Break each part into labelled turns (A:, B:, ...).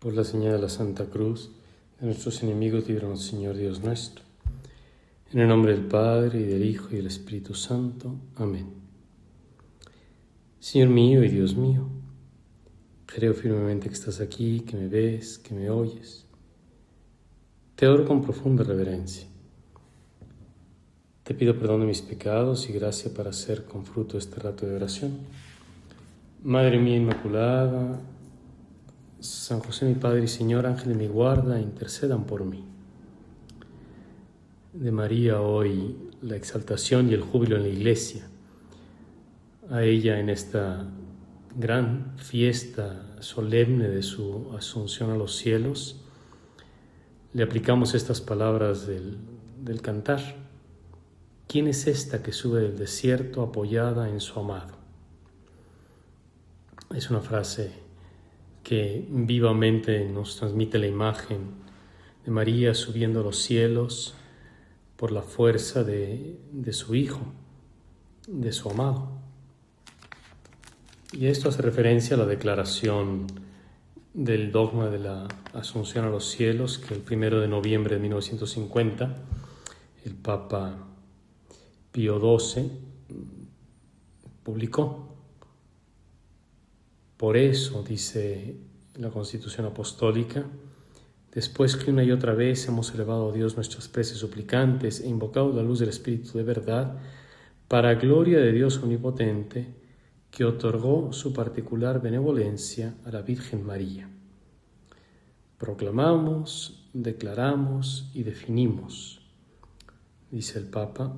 A: Por la señal de la Santa Cruz, de nuestros enemigos, líbranos, Señor Dios nuestro. En el nombre del Padre, y del Hijo, y del Espíritu Santo. Amén. Señor mío y Dios mío, creo firmemente que estás aquí, que me ves, que me oyes. Te adoro con profunda reverencia. Te pido perdón de mis pecados y gracia para hacer con fruto este rato de oración. Madre mía Inmaculada, San José mi Padre y Señor, ángel de mi guarda, intercedan por mí. De María hoy la exaltación y el júbilo en la Iglesia. A ella en esta gran fiesta solemne de su asunción a los cielos, le aplicamos estas palabras del cantar. ¿Quién es esta que sube del desierto apoyada en su amado? Es una frase que vivamente nos transmite la imagen de María subiendo a los cielos por la fuerza de su Hijo, de su amado. Y esto hace referencia a la declaración del dogma de la Asunción a los cielos que el 1 de noviembre de 1950 el Papa Pío XII publicó. Por eso, dice la Constitución Apostólica, después que una y otra vez hemos elevado a Dios nuestras preces suplicantes e invocado la luz del Espíritu de verdad, para gloria de Dios omnipotente, que otorgó su particular benevolencia a la Virgen María. Proclamamos, declaramos y definimos, dice el Papa,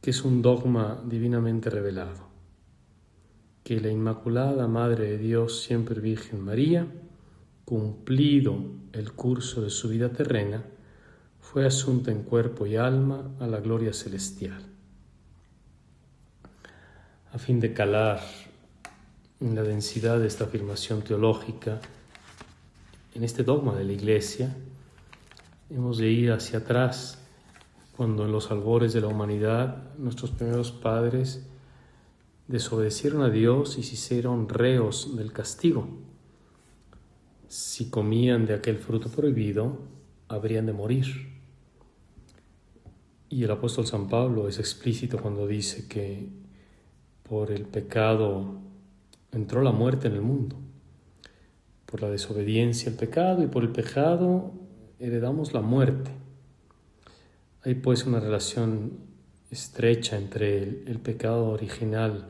A: que es un dogma divinamente revelado, que la Inmaculada Madre de Dios, siempre Virgen María, cumplido el curso de su vida terrena, fue asunta en cuerpo y alma a la gloria celestial. A fin de calar en la densidad de esta afirmación teológica, en este dogma de la Iglesia, hemos de ir hacia atrás, cuando en los albores de la humanidad nuestros primeros padres desobedecieron a Dios y se hicieron reos del castigo. Si comían de aquel fruto prohibido, habrían de morir. Y el apóstol San Pablo es explícito cuando dice que por el pecado entró la muerte en el mundo. Por la desobediencia al pecado y por el pecado heredamos la muerte. Hay pues una relación estrecha entre el pecado original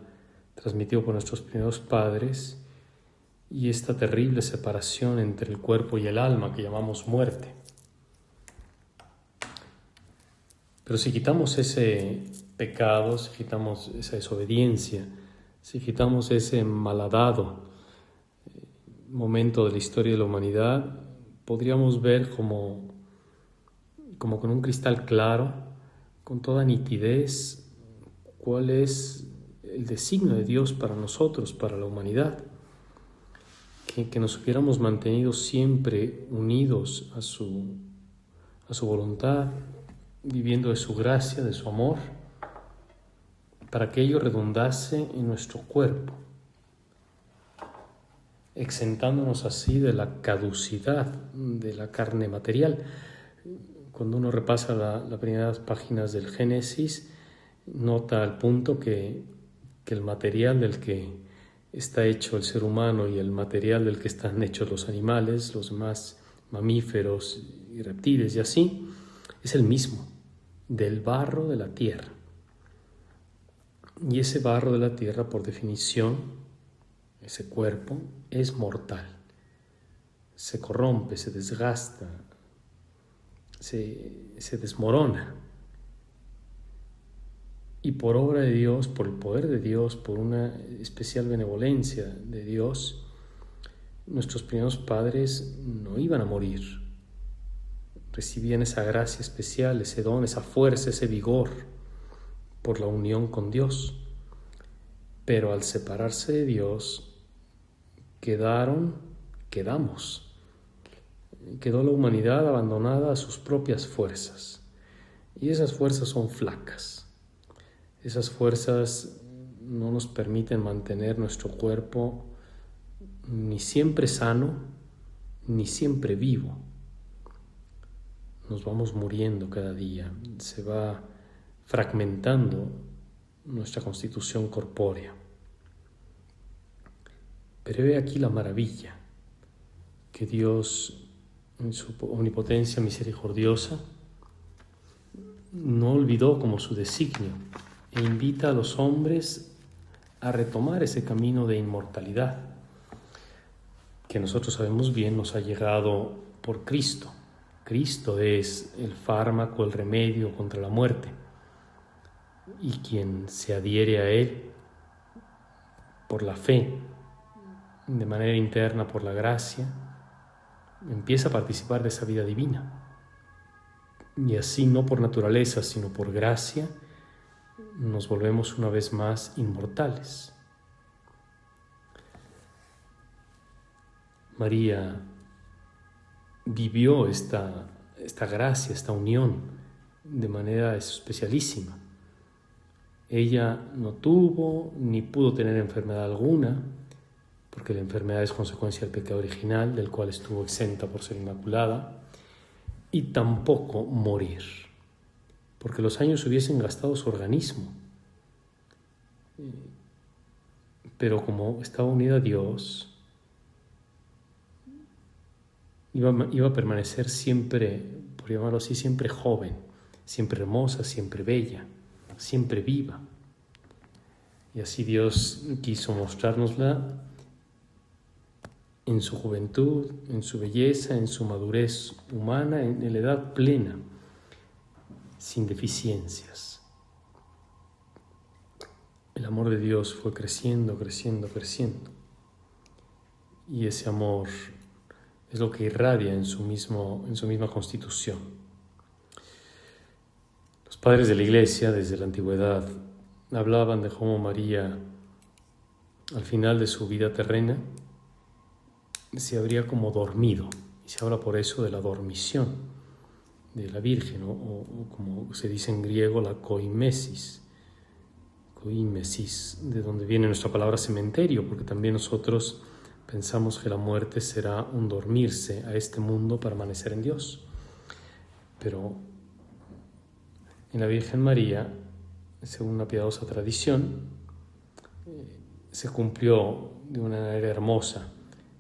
A: transmitido por nuestros primeros padres y esta terrible separación entre el cuerpo y el alma que llamamos muerte. Pero si quitamos ese pecado, si quitamos esa desobediencia, si quitamos ese malhadado momento de la historia de la humanidad, podríamos ver como con un cristal claro, con toda nitidez, cuál es el designio de Dios para nosotros, para la humanidad. Que nos hubiéramos mantenido siempre unidos a su voluntad, viviendo de su gracia, de su amor, para que ello redundase en nuestro cuerpo, exentándonos así de la caducidad de la carne material. Cuando uno repasa las primeras páginas del Génesis, nota al punto que el material del que está hecho el ser humano y el material del que están hechos los animales, los demás mamíferos y reptiles y así, es el mismo, del barro de la tierra. Y ese barro de la tierra, por definición, ese cuerpo, es mortal. Se corrompe, se desgasta, se desmorona. Y por obra de Dios, por el poder de Dios, por una especial benevolencia de Dios, nuestros primeros padres no iban a morir. Recibían esa gracia especial, ese don, esa fuerza, ese vigor por la unión con Dios. Pero al separarse de Dios, quedamos. Quedó la humanidad abandonada a sus propias fuerzas. Y esas fuerzas son flacas. Esas fuerzas no nos permiten mantener nuestro cuerpo ni siempre sano, ni siempre vivo. Nos vamos muriendo cada día, se va fragmentando nuestra constitución corpórea. Pero he aquí la maravilla, que Dios, en su omnipotencia misericordiosa, no olvidó como su designio e invita a los hombres a retomar ese camino de inmortalidad, que nosotros sabemos bien nos ha llegado por Cristo. Cristo es el fármaco, el remedio contra la muerte, y quien se adhiere a Él por la fe, de manera interna por la gracia, empieza a participar de esa vida divina. Y así, no por naturaleza, sino por gracia, nos volvemos una vez más inmortales. María vivió esta gracia, esta unión, de manera especialísima. Ella no tuvo ni pudo tener enfermedad alguna, porque la enfermedad es consecuencia del pecado original, del cual estuvo exenta por ser inmaculada, y tampoco morir, porque los años hubiesen gastado su organismo. Pero como estaba unida a Dios, iba a permanecer siempre, por llamarlo así, siempre joven, siempre hermosa, siempre bella, siempre viva. Y así Dios quiso mostrárnosla en su juventud, en su belleza, en su madurez humana, en la edad plena, sin deficiencias. El amor de Dios fue creciendo, creciendo, creciendo. Y ese amor es lo que irradia en su misma constitución. Los padres de la Iglesia, desde la antigüedad, hablaban de cómo María, al final de su vida terrena, se habría como dormido, y se habla por eso de la dormición de la Virgen, o como se dice en griego, la koimesis, de donde viene nuestra palabra cementerio, porque también nosotros pensamos que la muerte será un dormirse a este mundo para amanecer en Dios. Pero en la Virgen María, según una piadosa tradición, se cumplió de una manera hermosa,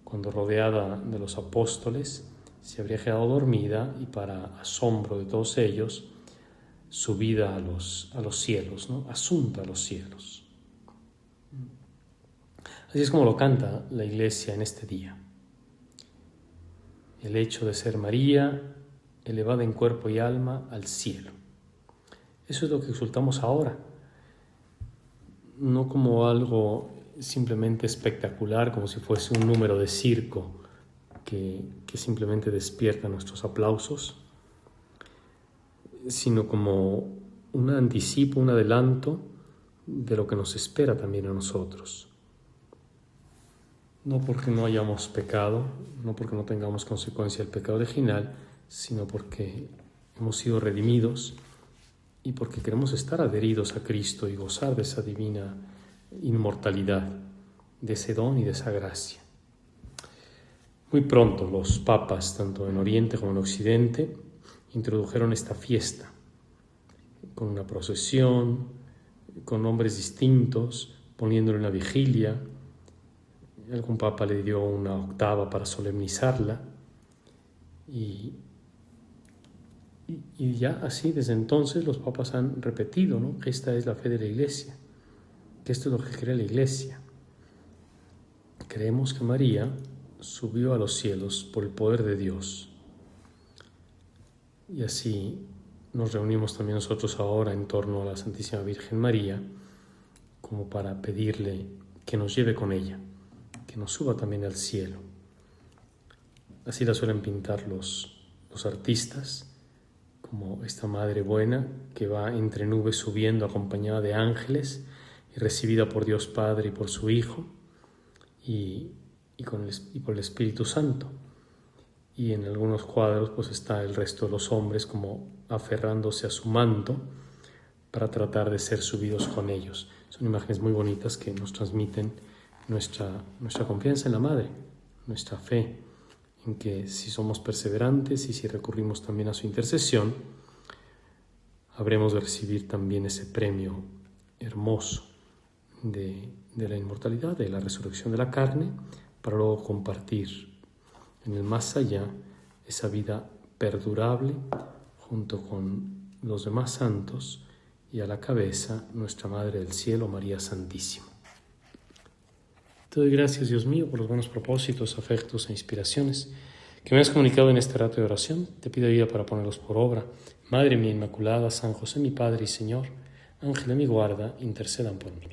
A: cuando rodeada de los apóstoles se habría quedado dormida y, para asombro de todos ellos, subida a los cielos, ¿no? Asunta a los cielos. Así es como lo canta la Iglesia en este día. El hecho de ser María, elevada en cuerpo y alma al cielo. Eso es lo que exultamos ahora, no como algo simplemente espectacular, como si fuese un número de circo que simplemente despierta nuestros aplausos, sino como un anticipo, un adelanto de lo que nos espera también a nosotros. No porque no hayamos pecado, no porque no tengamos consecuencia del pecado original, sino porque hemos sido redimidos y porque queremos estar adheridos a Cristo y gozar de esa divina inmortalidad, de ese don y de esa gracia. Muy pronto los papas, tanto en Oriente como en Occidente, introdujeron esta fiesta con una procesión, con nombres distintos, poniéndole una vigilia. Algún papa le dio una octava para solemnizarla, y ya así desde entonces los papas han repetido, ¿no?, que esta es la fe de la Iglesia, que esto es lo que cree la Iglesia. Creemos que María subió a los cielos por el poder de Dios, y así nos reunimos también nosotros ahora en torno a la Santísima Virgen María, como para pedirle que nos lleve con ella, que nos suba también al cielo. Así la suelen pintar los artistas, como esta Madre buena que va entre nubes subiendo acompañada de ángeles y recibida por Dios Padre y por su Hijo y por el Espíritu Santo. Y en algunos cuadros pues está el resto de los hombres como aferrándose a su manto para tratar de ser subidos con ellos. Son imágenes muy bonitas que nos transmiten nuestra confianza en la Madre, nuestra fe en que si somos perseverantes y si recurrimos también a su intercesión, habremos de recibir también ese premio hermoso de la inmortalidad, de la resurrección de la carne, para luego compartir en el más allá esa vida perdurable junto con los demás santos y a la cabeza nuestra Madre del Cielo, María Santísima. Te doy gracias, Dios mío, por los buenos propósitos, afectos e inspiraciones que me has comunicado en este rato de oración. Te pido ayuda para ponerlos por obra. Madre mía Inmaculada, San José mi Padre y Señor, Ángel de mi guarda, intercedan por mí.